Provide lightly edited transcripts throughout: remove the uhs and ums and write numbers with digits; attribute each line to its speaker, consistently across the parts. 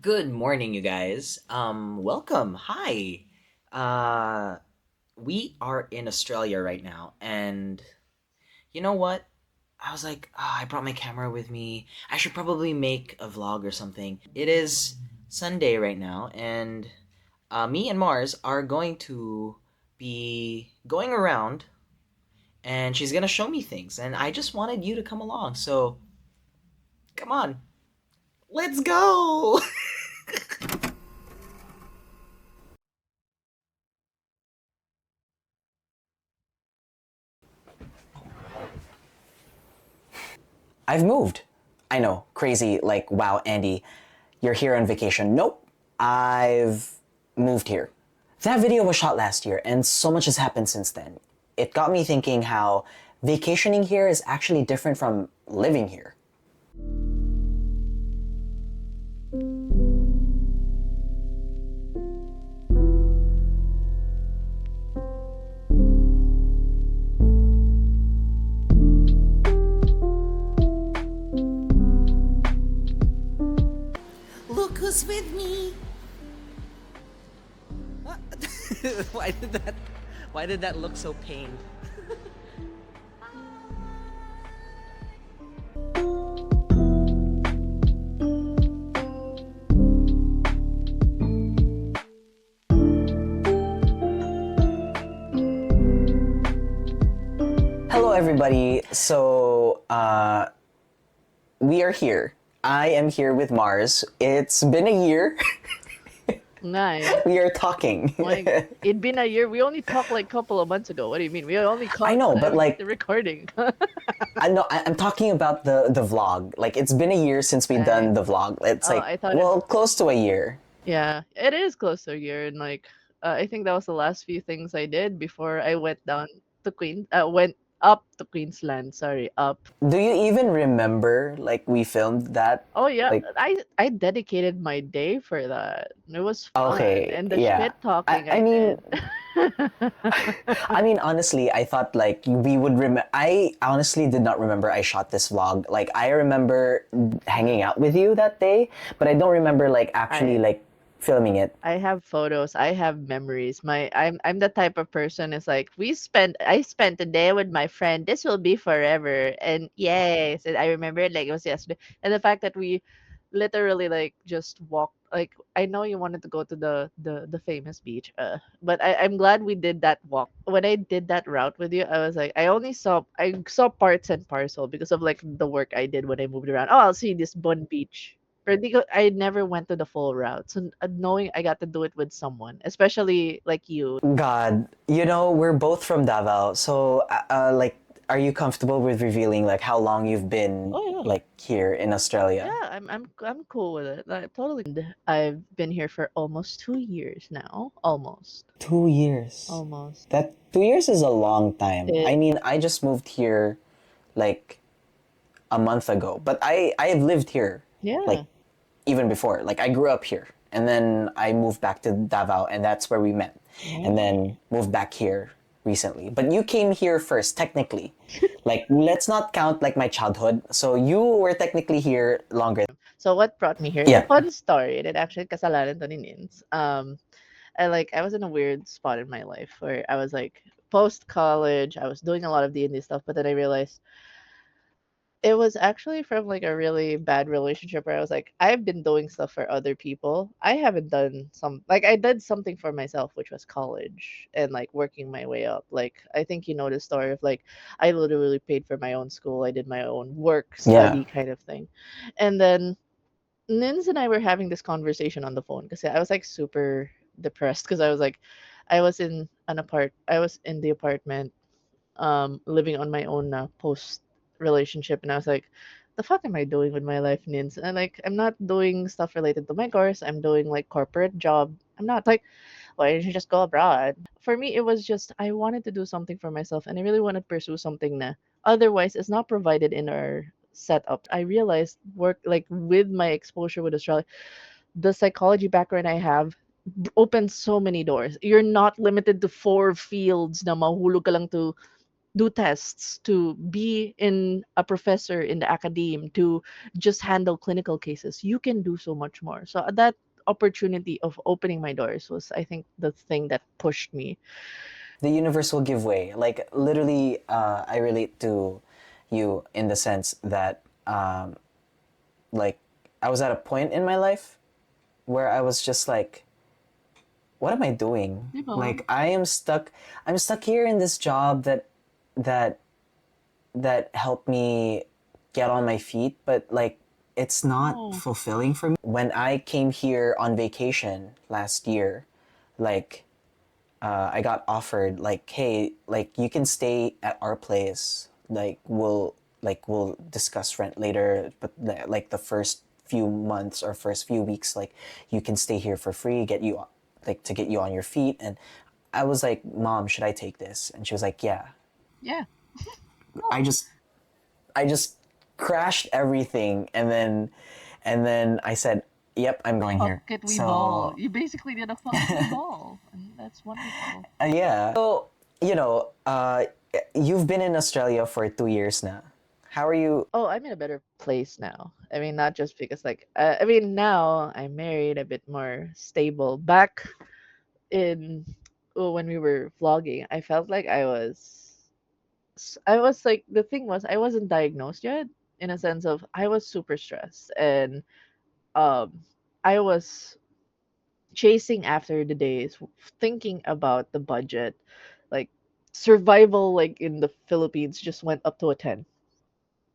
Speaker 1: Good morning, you guys. Welcome. Hi. Uh, we are in Australia right now, and you know what? I was like, I brought my camera with me. I should probably make a vlog or something. It is Sunday right now, and me and Mars are going to be going around, and she's gonna show me things, and I just wanted you to come along. So, come on, let's go.
Speaker 2: I've moved. I know, crazy, like, wow, Andy, you're here on vacation. Nope, I've moved here. That video was shot last year, and so much has happened since then. It got me thinking how vacationing here is actually different from living here.
Speaker 1: Look who's with me. What? why did that why did that look so pained?
Speaker 2: Hello, everybody. We are here. I am here with Mars. It's been a year.
Speaker 3: Nice.
Speaker 2: We are talking.
Speaker 3: Like it'd been a year. We only talked like a couple of months ago. What do you mean? We only
Speaker 2: I
Speaker 3: caught
Speaker 2: know, but
Speaker 3: the
Speaker 2: like,
Speaker 3: recording.
Speaker 2: I know I'm talking about the vlog. Like, it's been a year since we've
Speaker 3: Right.
Speaker 2: done the vlog. It's
Speaker 3: Oh,
Speaker 2: like,
Speaker 3: I thought it.
Speaker 2: well, close to a year.
Speaker 3: Yeah, it is close to a year, and I think that was the last few things I did before I went down to went up to Queensland. Sorry, up.
Speaker 2: Do you even remember like we filmed that?
Speaker 3: Oh yeah,
Speaker 2: Like,
Speaker 3: I dedicated my day for that. It was fun,
Speaker 2: okay,
Speaker 3: and the
Speaker 2: yeah.
Speaker 3: shit talking
Speaker 2: I
Speaker 3: I
Speaker 2: mean,
Speaker 3: did.
Speaker 2: I mean, honestly, I thought like we would remember. I honestly did not remember I shot this vlog. Like, I remember hanging out with you that day, but I don't remember like actually
Speaker 3: I
Speaker 2: like filming it.
Speaker 3: I have photos. I have memories. I'm the type of person is like I spent a day with my friend. This will be forever. And yes, and I remember it like it was yesterday. And the fact that we literally like just walked like I know you wanted to go to the famous beach, but I'm glad we did that walk. When I did that route with you, I was like I saw parts and parcel because of like the work I did when I moved around. Oh, I'll see this one beach. But because I never went to the full route. So knowing I got to do it with someone, especially like you.
Speaker 2: God, we're both from Davao, so like, are you comfortable with revealing like how long you've been
Speaker 3: Oh yeah.
Speaker 2: like here in Australia?
Speaker 3: Yeah, I'm cool with it. Like, totally. I've been here for almost 2 years now. Almost.
Speaker 2: 2 years.
Speaker 3: Almost.
Speaker 2: That 2 years is a long time. I
Speaker 3: It,
Speaker 2: mean, I just moved here like a month ago, but I've lived here like
Speaker 3: yeah.
Speaker 2: even before. Like, I grew up here, and then I moved back to Davao, and that's where we met, and
Speaker 3: Oh.
Speaker 2: then moved back here recently. But you came here first, technically. Like, let's not count like my childhood. So you were technically here longer.
Speaker 3: So what brought me here? It's a
Speaker 2: Yeah.
Speaker 3: fun story. It actually kasalanan to ni Nins. I was in a weird spot in my life where I was like post college. I was doing a lot of D&D stuff, but then I realized it was actually from like a really bad relationship where I was like, I've been doing stuff for other people. I haven't done I did something for myself, which was college and like working my way up. Like, I think you know the story of like, I literally paid for my own school. I did my own work,
Speaker 2: Yeah.
Speaker 3: study kind of thing. And then Nins and I were having this conversation on the phone because I was like super depressed because I was in the apartment living on my own post relationship, and I was like, the fuck am I doing with my life, Nins? And like, I'm not doing stuff related to my course. I'm doing like corporate job. I'm not like, why didn't you just go abroad? For me, it was just I wanted to do something for myself, and I really want to pursue something na otherwise it's not provided in our setup. I realized work like with my exposure with Australia, the psychology background I have opens so many doors. You're not limited to four fields na mahulog ka lang to do tests, to be in a professor in the academe, to just handle clinical cases. You can do so much more. So that opportunity of opening my doors was, I think, the thing that pushed me.
Speaker 2: The universe will give way. Like literally, I relate to you in the sense that, like, I was at a point in my life where I was just like, what am I doing?
Speaker 3: You know,
Speaker 2: Like, I am stuck. I'm stuck here in this job that that helped me get on my feet, but like, it's not
Speaker 3: oh,
Speaker 2: fulfilling for me. When I came here on vacation last year, like, I got offered like, hey, like you can stay at our place. We'll discuss rent later, but like the first few months or first few weeks, like you can stay here for free, get you like to get you on your feet. And I was like, Mom, should I take this? And she was like, yeah.
Speaker 3: yeah.
Speaker 2: I just I just crashed everything, and then I said, yep, I'm going
Speaker 3: Fuck
Speaker 2: here.
Speaker 3: it, we ball.
Speaker 2: So
Speaker 3: You basically did a fuck it, we ball. And that's wonderful.
Speaker 2: yeah. So, you know, you've been in Australia for 2 years now. How are you?
Speaker 3: Oh, I'm in a better place now. I mean, not just because, like, I mean, now I'm married, a bit more stable. Back in, well, when we were vlogging, I felt like I was like, the thing was, I wasn't diagnosed yet, in a sense of I was super stressed, and um, I was chasing after the days, thinking about the budget, like survival, like in the Philippines, just went up to a 10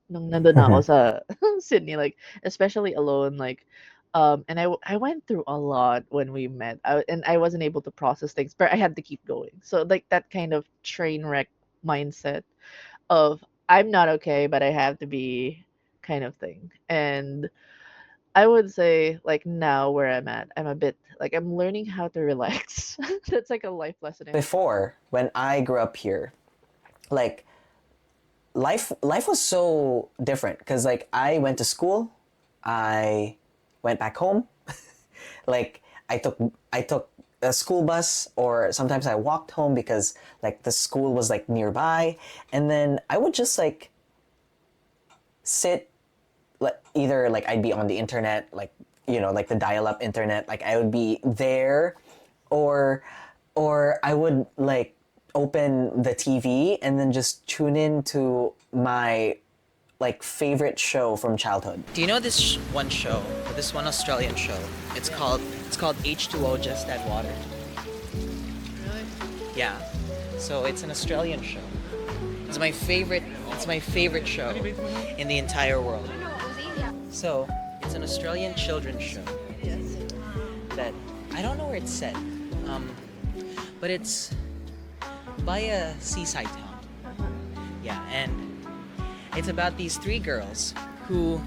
Speaker 3: nung nandun na ako sa Sydney, like, especially alone, like, and I went through a lot when we met, and I wasn't able to process things, but I had to keep going. So, like, that kind of train wreck mindset of I'm not okay, but I have to be kind of thing. And I would say, like, now where I'm at, I'm a bit like I'm learning how to relax. That's like a life lesson in itself.
Speaker 2: Before, when I grew up here, like life was so different because like I went to school, I went back home, like I took a school bus, or sometimes I walked home because like the school was like nearby, and then I would just like sit, like either like I'd be on the internet, like like the dial-up internet, like I would be there, or I would like open the TV and then just tune in to my like favorite show from childhood.
Speaker 1: Do you know this one show, this one Australian show? It's called H2O, Just Add Water. Yeah. So it's an Australian show. It's my favorite. It's my favorite show in the entire world. So it's an Australian children's show that I don't know where it's set, but it's by a seaside town. Yeah, and it's about these three girls who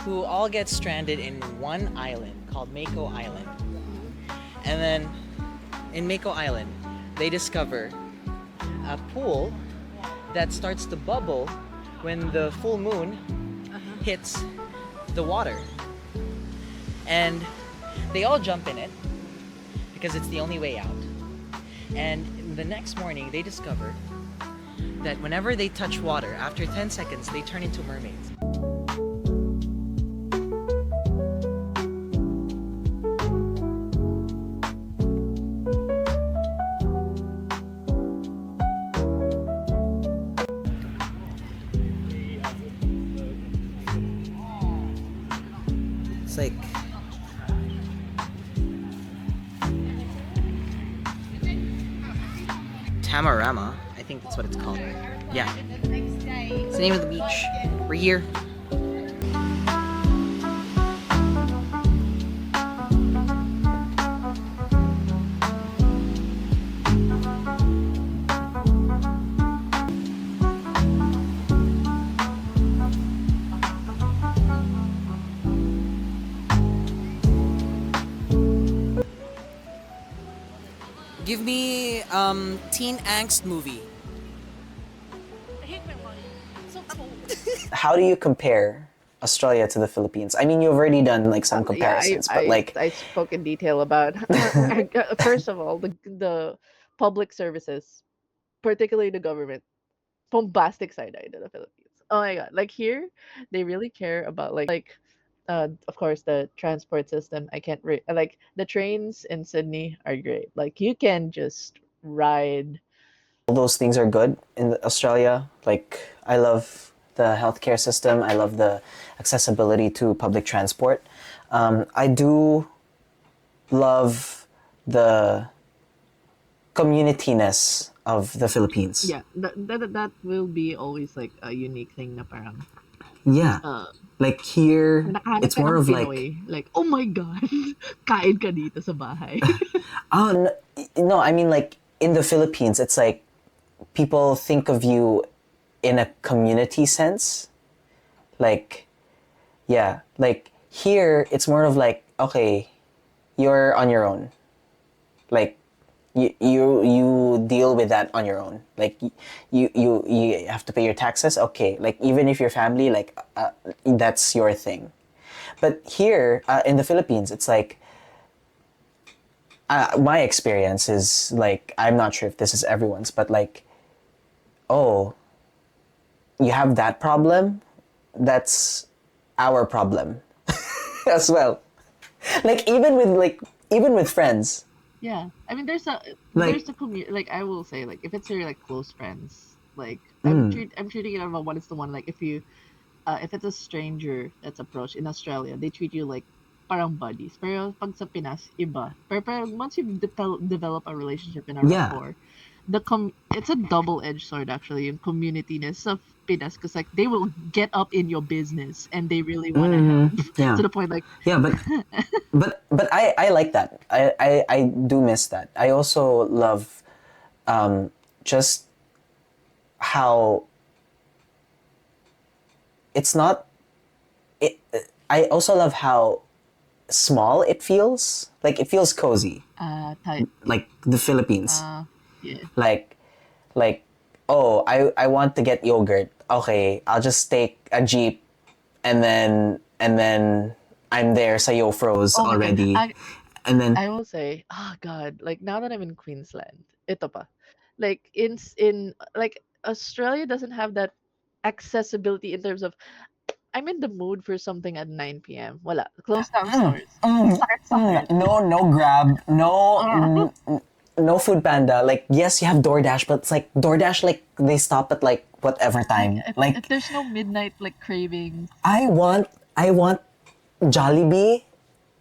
Speaker 1: all get stranded in one island called Mako Island. And then in Mako Island, they discover a pool that starts to bubble when the full moon hits the water. And they all jump in it because it's the only way out. And the next morning, they discover that whenever they touch water, after 10 seconds, they turn into mermaids. It's like Tamarama, I think that's what it's called. Yeah. It's the name of the beach. We're here. Give me teen angst movie.
Speaker 2: How do you compare Australia to the Philippines? I mean, you've already done like some
Speaker 3: Yeah,
Speaker 2: comparisons, but like,
Speaker 3: I spoke in detail about first of all, the public services, particularly the government. bombastic side eye to the Philippines. Oh my god! Like here, they really care about of course, the transport system. I can't like the trains in Sydney are great. Like you can just ride.
Speaker 2: All those things are good in Australia. Like, I love the healthcare system. I love the accessibility to public transport. I do love the communityness of the Philippines.
Speaker 3: Yeah, that will be always like a unique thing na parang
Speaker 2: Yeah,
Speaker 3: uh
Speaker 2: like here,
Speaker 3: nakahanap
Speaker 2: it's
Speaker 3: ka
Speaker 2: more
Speaker 3: ng
Speaker 2: of like,
Speaker 3: Pinoy, like, oh my god, kain ka dito sa bahay.
Speaker 2: oh no, I mean like in the Philippines, it's like people think of you in a community sense. Like, yeah, like here, it's more of like, okay, you're on your own. Like, you deal with that on your own. Like, you have to pay your taxes. Okay, like even if your family, like, that's your thing. But here in the Philippines, it's like, my experience is like, I'm not sure if this is everyone's, but like, oh, you have that problem, that's our problem as well. Like even with friends,
Speaker 3: Yeah, I mean,
Speaker 2: like,
Speaker 3: there's a community. Like I will say, like if it's your like close friends, like
Speaker 2: mm,
Speaker 3: I'm treating it about what is the one. Like if it's a stranger that's approached in Australia, they treat you like parang buddies. Pero pag sa Pinas, iba. Pero once you develop a relationship and a
Speaker 2: yeah,
Speaker 3: rapport, it's a double-edged sword actually, yung communityness of Pinas, because like they will get up in your business and they really want to help to
Speaker 2: yeah,
Speaker 3: the point like
Speaker 2: yeah, but I like that. I do miss that. I also love just how it's not. It. I also love how small it feels. Like it feels cozy.
Speaker 3: type
Speaker 2: Like the Philippines.
Speaker 3: yeah.
Speaker 2: Like like oh, I want to get yogurt. Okay, I'll just take a jeep and then I'm there sa Yo Froze
Speaker 3: Oh my god.
Speaker 2: already. And then
Speaker 3: I will say, oh god, like now that I'm in Queensland, ito pa. Like in like Australia doesn't have that accessibility in terms of I'm in the mood for something at 9 p.m. Wala. Close down stores. Sakit-sakit.
Speaker 2: no Grab,
Speaker 3: Ah.
Speaker 2: no Food Panda. Like yes, you have DoorDash, but it's like DoorDash like they stop at like whatever
Speaker 3: Like
Speaker 2: time.
Speaker 3: if
Speaker 2: Like
Speaker 3: there's no midnight like cravings,
Speaker 2: I want Jollibee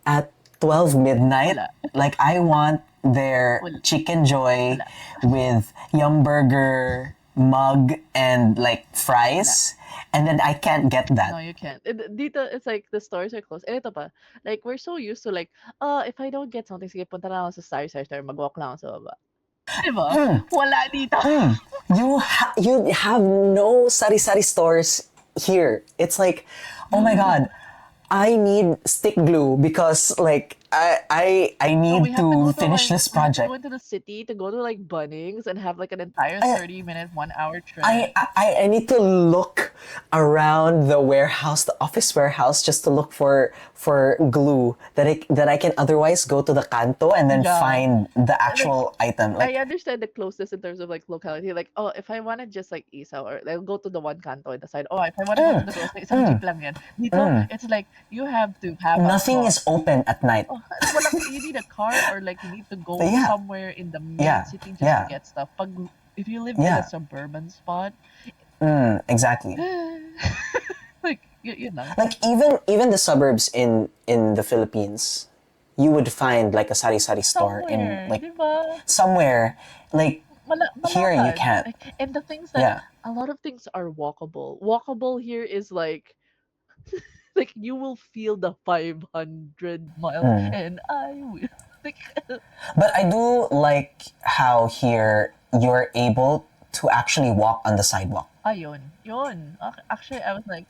Speaker 2: at 12 midnight.
Speaker 3: wala.
Speaker 2: Like I want their
Speaker 3: Wala.
Speaker 2: chicken joy
Speaker 3: Wala.
Speaker 2: with Yum Burger mug and like
Speaker 3: Wala.
Speaker 2: fries, and then I can't get
Speaker 3: No,
Speaker 2: that.
Speaker 3: you can't. Dito, it's like the stores are closed. And ito pa, like we're so used to like, if I don't get something, sige, punta lang ako sa Sari Star, mag-walk lang ako sa baba. Diba? Wala dito.
Speaker 2: You have no sari sari stores here. It's like, oh my god, I need stick glue because like I
Speaker 3: No, we
Speaker 2: need
Speaker 3: have to
Speaker 2: to
Speaker 3: go to
Speaker 2: finish
Speaker 3: like
Speaker 2: this
Speaker 3: we have to go
Speaker 2: project.
Speaker 3: into the city to go to like Bunnings and have like an entire
Speaker 2: I
Speaker 3: 30-minute, 1 hour trek.
Speaker 2: I need to look around the warehouse, the office warehouse, just to look for glue that I can otherwise go to the canto and then
Speaker 3: Yeah.
Speaker 2: find the
Speaker 3: Like
Speaker 2: actual item.
Speaker 3: I
Speaker 2: Like,
Speaker 3: understand the closeness in terms of like locality. Like, oh, if I wanna just like isaw or like go to the one canto and decide, oh, if I wanna go to the grocery, isang jeep lang yan. Dito, it's like you have to have a
Speaker 2: nothing
Speaker 3: car.
Speaker 2: is open at night.
Speaker 3: Oh, walang, you need a car or like you need to go
Speaker 2: Yeah,
Speaker 3: somewhere in the main
Speaker 2: yeah,
Speaker 3: city just to
Speaker 2: yeah,
Speaker 3: get stuff. Pag if you live in a
Speaker 2: yeah.
Speaker 3: suburban spot,
Speaker 2: Exactly.
Speaker 3: like you know.
Speaker 2: Like even the suburbs in the Philippines, you would find like a sari sari store in
Speaker 3: Somewhere,
Speaker 2: like
Speaker 3: 'di ba?
Speaker 2: somewhere. Like here you
Speaker 3: Malakad.
Speaker 2: can't.
Speaker 3: Like, and the things that
Speaker 2: Yeah.
Speaker 3: a lot of things are walkable. Walkable here is like you will feel the 500 miles and I will like
Speaker 2: But I do like how here you're able to actually walk on the sidewalk.
Speaker 3: ayun. Yun. Actually, I was like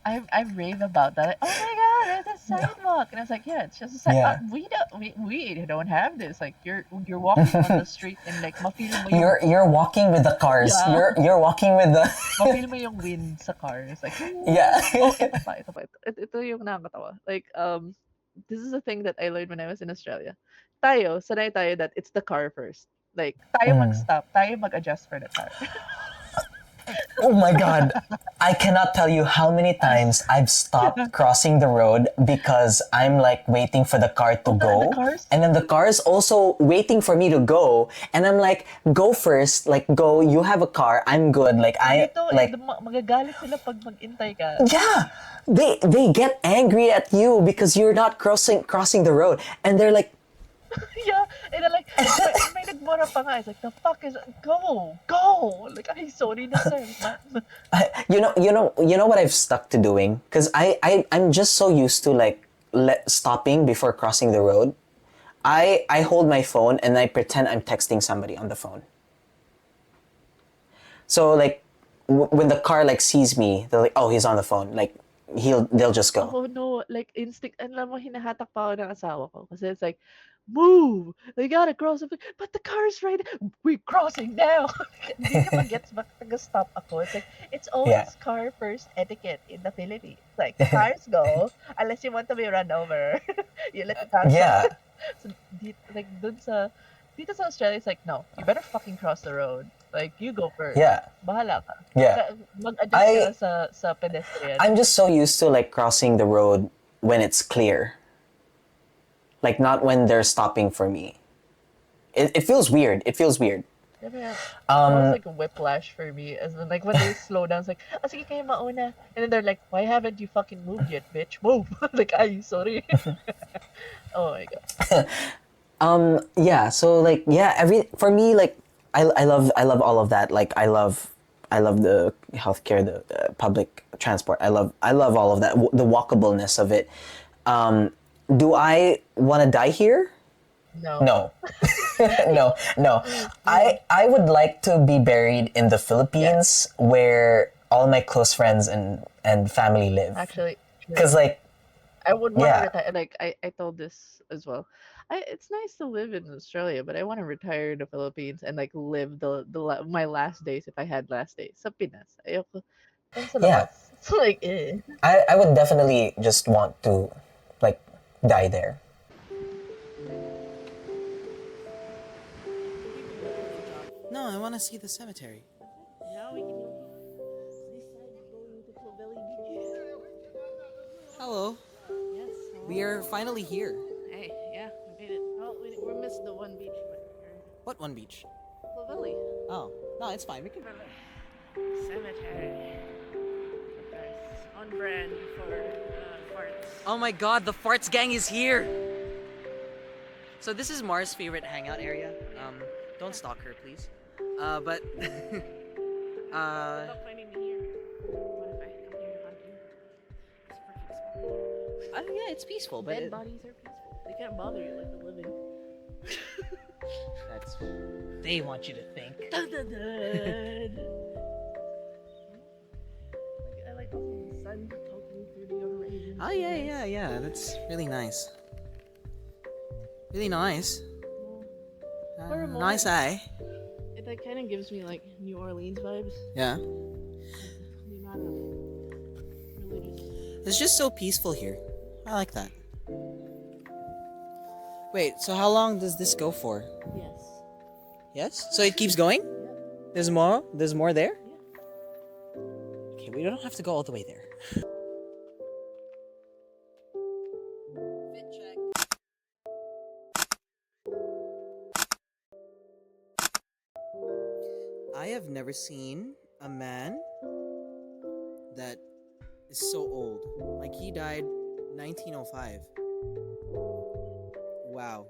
Speaker 3: I rave about that. Like, oh my god, there's a sidewalk, and I was like, yeah, it's just a side.
Speaker 2: Yeah.
Speaker 3: We don't have this. Like you're walking on the street and like mafeel mo yung
Speaker 2: You're walking with the cars.
Speaker 3: yeah,
Speaker 2: You're walking with the
Speaker 3: mafeel mo yung wind sa car. It's like
Speaker 2: yeah.
Speaker 3: oh, ito pa. Ito yung nakakatawa. Like this is a thing that I learned when I was in Australia. Sanay tayo that it's the car first. Like tayo mag-stop, tayo mag-adjust for the car.
Speaker 2: Oh my god. I cannot tell you how many times I've stopped crossing the road because I'm like waiting for the car to go.
Speaker 3: cars?
Speaker 2: And then the car is also waiting for me to go. And I'm like, go first. Like, go. You have a car. I'm good. Like,
Speaker 3: magagalit sila pag mag-intay ka.
Speaker 2: yeah. They get angry at you because you're not crossing the road. And they're like,
Speaker 3: Yeah, and then like, may nagmura pa nga. It's like, the fuck is, go! Like, ay, sorry na sir.
Speaker 2: you know what I've stuck to doing? Because I'm just so used to like stopping before crossing the road. I hold my phone and I pretend I'm texting somebody on the phone. So like when the car like sees me, they're like, oh, he's on the phone. Like they'll just go.
Speaker 3: Oh no, like instinct, alam mo, hinahatak pa ako ng asawa ko. Kasi it's like, move! They gotta cross. But the car's right there. We're crossing now! Hindi niya magets bakit nag-stop ako. It's like, it's
Speaker 2: Yeah.
Speaker 3: always car first etiquette in the Philippines. Like, the cars go, unless you want to be run over. You let the car
Speaker 2: Yeah.
Speaker 3: So, like, dito sa Australia, it's like, no, you better fucking cross the road. Like, you go first.
Speaker 2: Yeah.
Speaker 3: Bahala ka.
Speaker 2: Yeah.
Speaker 3: Mag-adjust ka na sa pedestrian.
Speaker 2: I'm just so used to like crossing the road when it's clear. Like not when they're stopping for me. It feels weird. It feels weird.
Speaker 3: Yeah, it's like a whiplash for me. As in, like when they slow down, it's like, ah, sige kayo mauna. And then they're like, why haven't you fucking moved yet, bitch? Move! Like, ay, sorry. Oh my god.
Speaker 2: Yeah, so like yeah, for me like I love all of that. Like I love the healthcare, the public transport. I love all of that. The walkableness of it. Do I want to die here?
Speaker 3: No.
Speaker 2: No. No. I would like to be buried in the Philippines where all my close friends and family live.
Speaker 3: Actually,
Speaker 2: Cuz like
Speaker 3: I would want
Speaker 2: Yeah.
Speaker 3: to retire. Like I told this as well. It's nice to live in Australia, but I want to retire in the Philippines and like live my last days if I had last days sa Pinas. Ayoko. Doon sa
Speaker 2: Yeah.
Speaker 3: labas. It's like, eh.
Speaker 2: I would definitely just want to like die there.
Speaker 1: No, I want to see the cemetery.
Speaker 3: Now we can this side going to Clovelly Beach.
Speaker 1: Hello.
Speaker 3: Yes.
Speaker 1: We are finally here.
Speaker 3: Hey, yeah, we made it. Oh, we missed the one beach, but
Speaker 1: What one beach?
Speaker 3: Clovelly.
Speaker 1: Oh, no, it's fine. We can.
Speaker 3: Cemetery. On brand for farts.
Speaker 1: Oh my god, the farts gang is here! So this is Mars' favorite hangout area. Don't stalk her, please. But
Speaker 3: Stop finding me here. What if I come here to hunt you? It's a perfect spot.
Speaker 1: yeah, it's peaceful, but
Speaker 3: Dead bodies are peaceful. They can't bother you like the living.
Speaker 1: that's what they want you to think.
Speaker 3: Dun, dun, dun. I like the sun poking through the horizon.
Speaker 1: Oh yeah. That's really nice. Really nice.
Speaker 3: For a moment.
Speaker 1: Nice eye.
Speaker 3: It like kind of gives me like New Orleans vibes.
Speaker 1: Yeah.
Speaker 3: The amount of religious.
Speaker 1: It's just so peaceful here. I like that. Wait, so how long does this go for?
Speaker 3: Yes.
Speaker 1: Yes? So it keeps going?
Speaker 3: Yeah.
Speaker 1: There's more? There's more there?
Speaker 3: Yeah.
Speaker 1: Okay, we don't have to go all the way there. Fit check. I have never seen a man that is so old. Like he died 1905. Wow.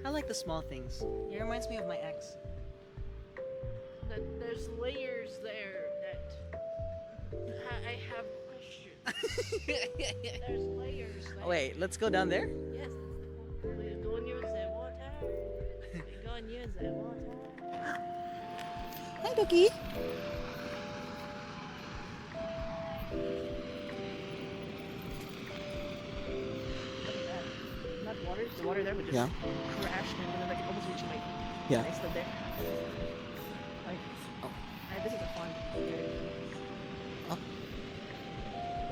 Speaker 1: I like the small things. It reminds me of my ex.
Speaker 3: There's layers there that I have questions. There's layers there.
Speaker 1: Oh, wait, let's go down there?
Speaker 3: Yes, we're going to use the water. We're going to use the water.
Speaker 1: Hi, Dookie.
Speaker 3: Not water, the water there would just
Speaker 1: Yeah.
Speaker 3: crash and then like almost reaching my
Speaker 1: Yeah.
Speaker 3: I stood there. Like,
Speaker 1: Oh.
Speaker 3: this is a fun area.
Speaker 1: Oh.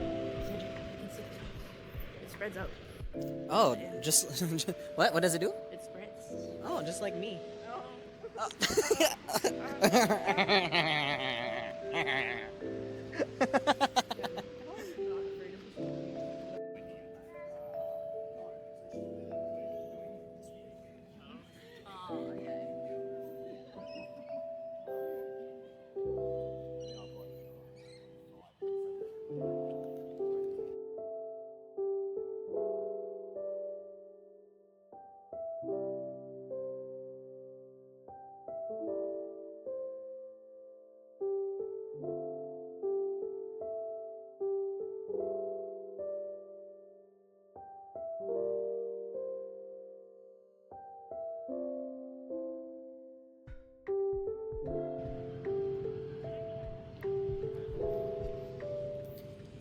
Speaker 3: You can see it spreads out.
Speaker 2: Oh, just what? What does it do?
Speaker 3: It spreads.
Speaker 2: Oh, just like me.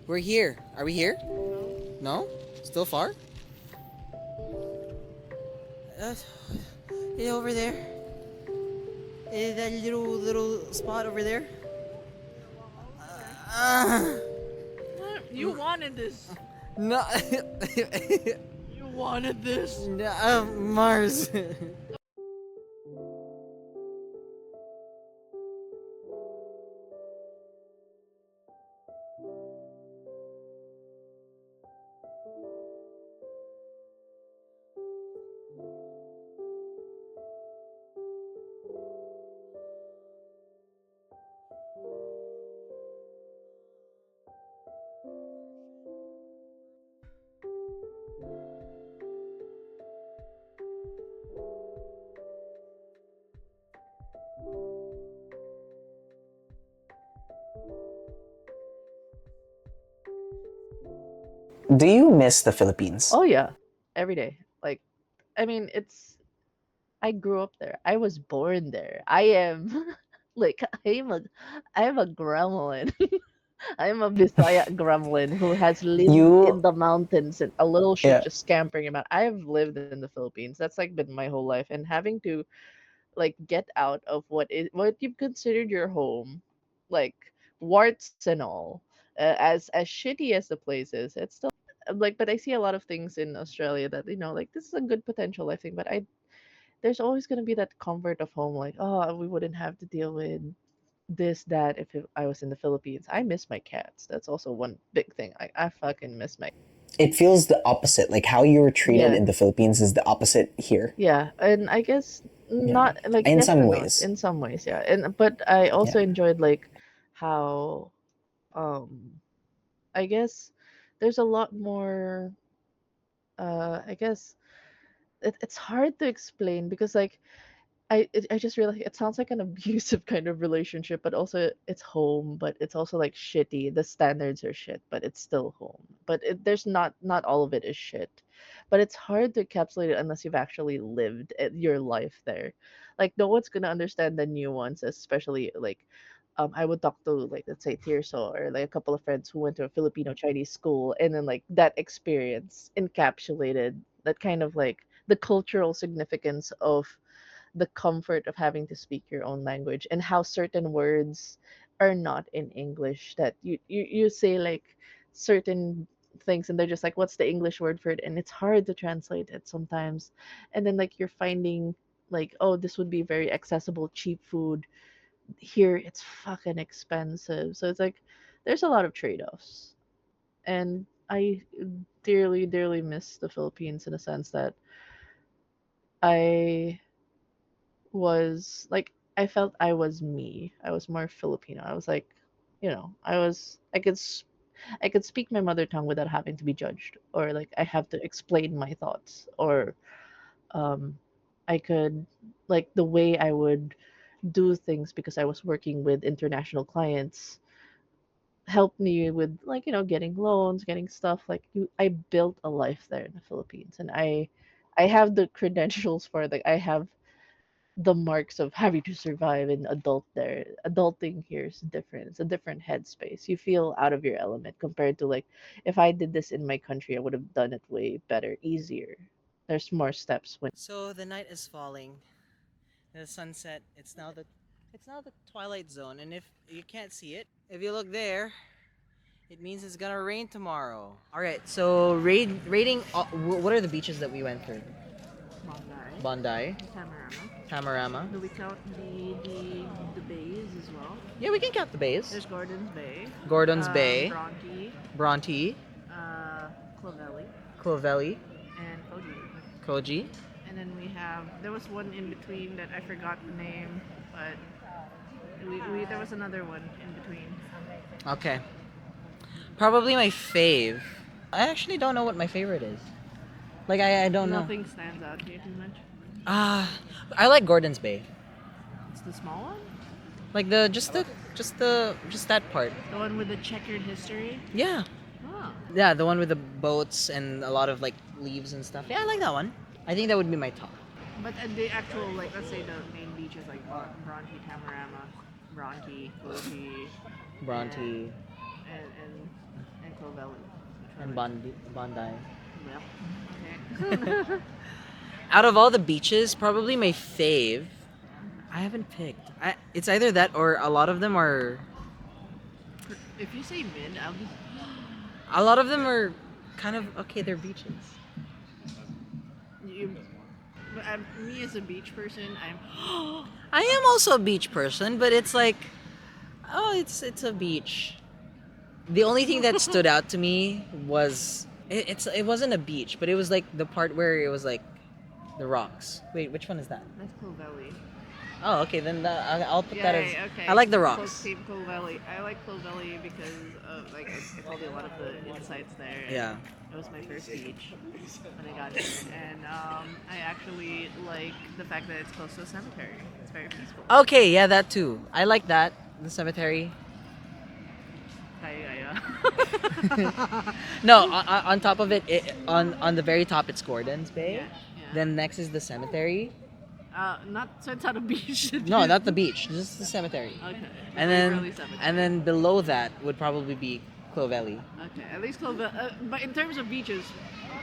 Speaker 2: We're here. Are we here? No? Still far? Uh, over there. That little spot over there. Uh,
Speaker 3: You wanted this.
Speaker 2: no.
Speaker 3: You wanted this.
Speaker 2: No, Mars. Do you miss the Philippines?
Speaker 3: Oh yeah, every day. Like, I mean, it's. I grew up there. I was born there. I am, like, I'm a gremlin. I'm a Bisaya gremlin who has lived in
Speaker 2: You,
Speaker 3: the mountains and a little shit
Speaker 2: yeah.
Speaker 3: just scampering about. I have lived in the Philippines. That's like been my whole life, and having to like get out of what you've considered your home, like warts and all. As shitty as the place is, it's still like. But I see a lot of things in Australia that like this is a good potential life thing. But I there's always gonna be that comfort of home, like we wouldn't have to deal with this that if I was in the Philippines. I miss my cats. That's also one big thing. I fucking miss my
Speaker 2: It feels the opposite. Like how you were treated
Speaker 3: yeah.
Speaker 2: in the Philippines is the opposite here.
Speaker 3: Yeah, and I guess
Speaker 2: Yeah.
Speaker 3: not like
Speaker 2: In
Speaker 3: yes
Speaker 2: some
Speaker 3: and no
Speaker 2: ways.
Speaker 3: in some ways, yeah. And but I
Speaker 2: Yeah.
Speaker 3: also enjoyed like how um I guess there's a lot more I guess it's hard to explain because like I just realized it sounds like an abusive kind of relationship, but also it's home, but it's also like shitty. The standards are shit, but it's still home. But there's not all of it is shit, but it's hard to encapsulate it unless you've actually lived your life there. Like no one's gonna understand the nuances, especially like. I would talk to like let's say Tirso or like a couple of friends who went to a Filipino Chinese school and then like that experience encapsulated that kind of like the cultural significance of the comfort of having to speak your own language and how certain words are not in English that you say like certain things and they're just like what's the English word for it and it's hard to translate it sometimes and then like you're finding like oh this would be very accessible cheap food here it's fucking expensive so it's like there's a lot of trade-offs and I dearly miss the Philippines in a sense that I was like I felt I was me. I was more Filipino. I was like, I could speak my mother tongue without having to be judged or like I have to explain my thoughts or um I could like the way I would do things because I was working with international clients helped me with like getting loans, getting stuff like I built a life there in the Philippines and I have the credentials for it. Like I have the marks of having to survive and adult there. Adulting here is different. It's a different headspace. You feel out of your element compared to like if I did this in my country, I would have done it way better, easier. There's more steps when
Speaker 2: So the night is falling. The sunset. It's now the twilight zone. And if you can't see it, if you look there,
Speaker 1: It means it's gonna rain tomorrow. All right, so rating. What are the beaches that we went through?
Speaker 3: Bondi.
Speaker 1: Bondi,
Speaker 3: Tamarama.
Speaker 1: Tamarama.
Speaker 3: Do we count the bays as well?
Speaker 1: Yeah, we can count the bays.
Speaker 3: There's Gordon's Bay.
Speaker 1: Gordon's Bay,
Speaker 3: Bronte.
Speaker 1: Bronte,
Speaker 3: Clovelly.
Speaker 1: Clovelly,
Speaker 3: And Koji.
Speaker 1: Koji.
Speaker 3: And then there was one in between that I forgot the name, but there was another one in between.
Speaker 1: Okay. Probably my fave. I actually don't know what my favorite is. Like I don't know.
Speaker 3: Nothing stands out here too much.
Speaker 1: I like Gordon's Bay.
Speaker 3: It's the small one?
Speaker 1: Like just that part.
Speaker 3: The one with the checkered history?
Speaker 1: Yeah.
Speaker 3: Oh.
Speaker 1: Yeah, the one with the boats and a lot of like leaves and stuff. Yeah, I like that one. I think that would be my top.
Speaker 3: But the actual, like, let's say the main beaches like Bronte, Tamarama, Bronte, Lofi,
Speaker 1: Bronte
Speaker 3: and Clovelly.
Speaker 1: and Bondi.
Speaker 3: Yep. Okay.
Speaker 1: Out of all the beaches, probably my fave. I haven't picked. It's either that or a lot of them are.
Speaker 3: If you say mid, I'll be.
Speaker 1: A lot of them are kind of okay. They're beaches.
Speaker 3: But me as a beach person,
Speaker 1: I am also a beach person, but it's like, oh, it's a beach. The only thing that stood out to me was it wasn't a beach, but it was like the part where it was like the rocks. Wait, which one is that?
Speaker 3: That's Clovelly.
Speaker 1: Oh, okay, then I'll put that as.
Speaker 3: Okay.
Speaker 1: I like the rocks.
Speaker 3: Team Clovelly. I like Clovelly because of, like, I told you a lot of the insights there.
Speaker 1: Yeah.
Speaker 3: It was my first beach when I got here, and I actually like the fact that it's close to a cemetery. It's very peaceful.
Speaker 1: Okay, yeah, that too. I like that. The cemetery. No, on top of it, on the very top, it's Gordon's Bay.
Speaker 3: Yeah.
Speaker 1: Then next is the cemetery.
Speaker 3: So it's not a beach.
Speaker 1: No, not the beach, just the cemetery.
Speaker 3: Okay.
Speaker 1: And then below that would probably be Clovelly.
Speaker 3: Okay, at least Clovelly. But in terms of beaches,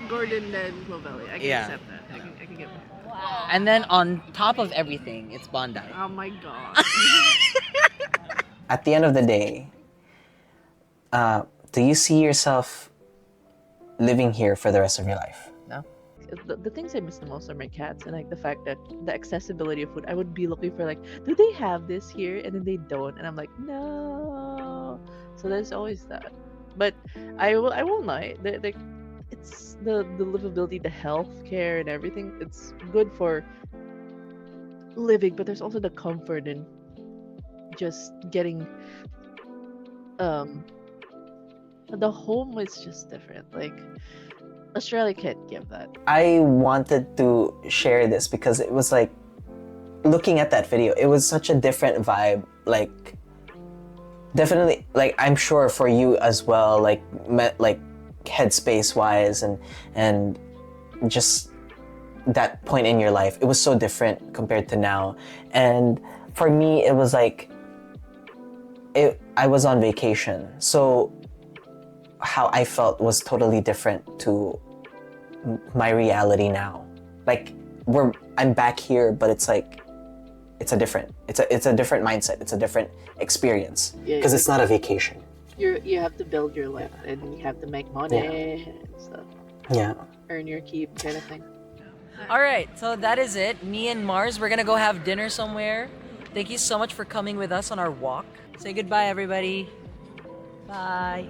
Speaker 3: Gordon and Clovelly, I can accept that. I can get that.
Speaker 1: And then on top of everything, it's Bondi.
Speaker 3: Oh my god.
Speaker 2: At the end of the day, do you see yourself living here for the rest of your life?
Speaker 1: No.
Speaker 3: The things I miss the most are my cats, and like the fact that the accessibility of food. I would be looking for, like, do they have this here? And then they don't, and I'm like, no. So there's always that. But I won't lie. It's the livability, the health care, and everything. It's good for living, but there's also the comfort in just getting. The home is just different. Like, Australia can't give that.
Speaker 2: I wanted to share this because it was like, looking at that video, it was such a different vibe. Like, definitely, like, I'm sure for you as well, like headspace wise and just that point in your life, it was so different compared to now. And for me, it was like, I was on vacation, so how I felt was totally different to my reality now. Like, I'm back here, but it's like, it's a different mindset. It's a different experience because it's not a vacation.
Speaker 3: You have to build your life, and you have to make money and stuff.
Speaker 2: Yeah.
Speaker 3: Earn your keep, kind of thing.
Speaker 1: All right, so that is it. Me and Mars, we're gonna go have dinner somewhere. Thank you so much for coming with us on our walk. Say goodbye, everybody. Bye.